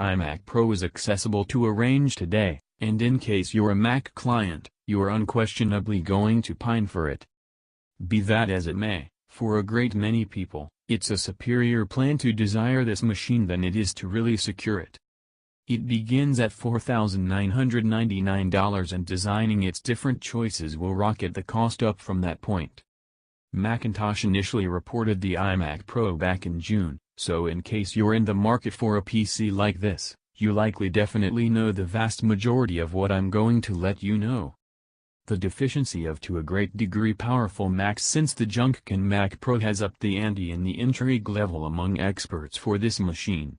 iMac Pro is accessible to arrange today, and in case you're a Mac client, you're unquestionably going to pine for it. Be that as it may, for a great many people, it's a superior plan to desire this machine than it is to really secure it. It begins at $4,999 and designing its different choices will rocket the cost up from that point. Macintosh initially reported the iMac Pro back in June, so in case you're in the market for a PC like this, you likely definitely know the vast majority of what I'm going to let you know. The deficiency of to a great degree powerful Macs since the Junkin Mac Pro has upped the ante in the intrigue level among experts for this machine.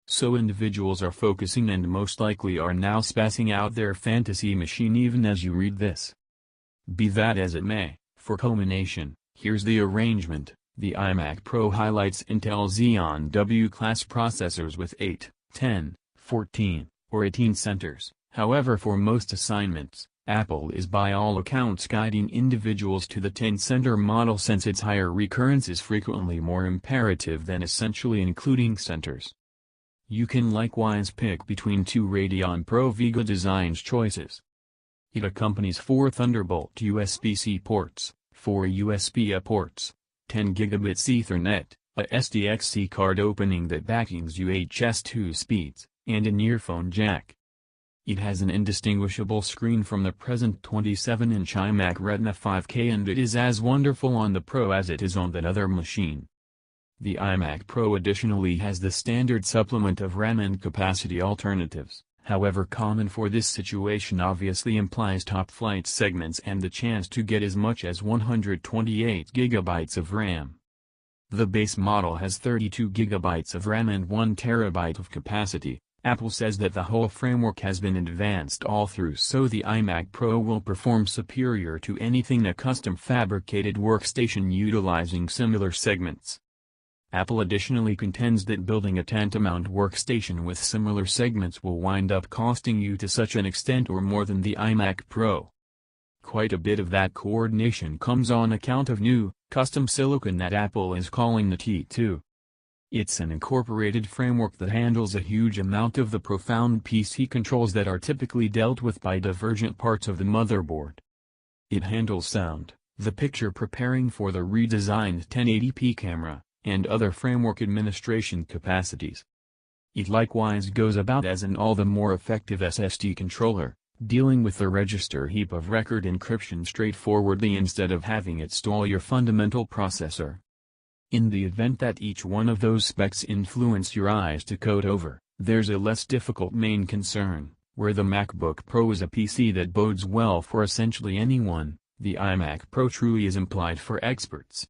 So individuals are focusing and most likely are now spacing out their fantasy machine even as you read this. Be that as it may, for culmination, here's the arrangement. The iMac Pro highlights Intel Xeon W-class processors with 8, 10, 14, or 18 centers. However, for most assignments, Apple is by all accounts guiding individuals to the 10-center model since its higher recurrence is frequently more imperative than essentially including centers. You can likewise pick between two Radeon Pro Vega designs choices. It accompanies 4 Thunderbolt USB-C ports, 4 USB-A ports, 10 gigabits Ethernet, a SDXC card opening that backings UHS 2 speeds, and an earphone jack. It has an indistinguishable screen from the present 27-inch iMac Retina 5K and it is as wonderful on the Pro as it is on that other machine. The iMac Pro additionally has the standard supplement of RAM and capacity alternatives, however common for this situation obviously implies top-flight segments and the chance to get as much as 128 GB of RAM. The base model has 32 GB of RAM and 1 TB of capacity. Apple says that the whole framework has been advanced all through so the iMac Pro will perform superior to anything a custom fabricated workstation utilizing similar segments. Apple additionally contends that building a tantamount workstation with similar segments will wind up costing you to such an extent or more than the iMac Pro. Quite a bit of that coordination comes on account of new, custom silicon that Apple is calling the T2. It's an incorporated framework that handles a huge amount of the profound PC controls that are typically dealt with by divergent parts of the motherboard. It handles sound, the picture preparing for the redesigned 1080p camera, and other framework administration capacities. It likewise goes about as an all the more effective SSD controller, dealing with the register heap of record encryption straightforwardly instead of having it stall your fundamental processor. In the event that each one of those specs influence your eyes to code over, there's a less difficult main concern, where the MacBook Pro is a PC that bodes well for essentially anyone, the iMac Pro truly is implied for experts.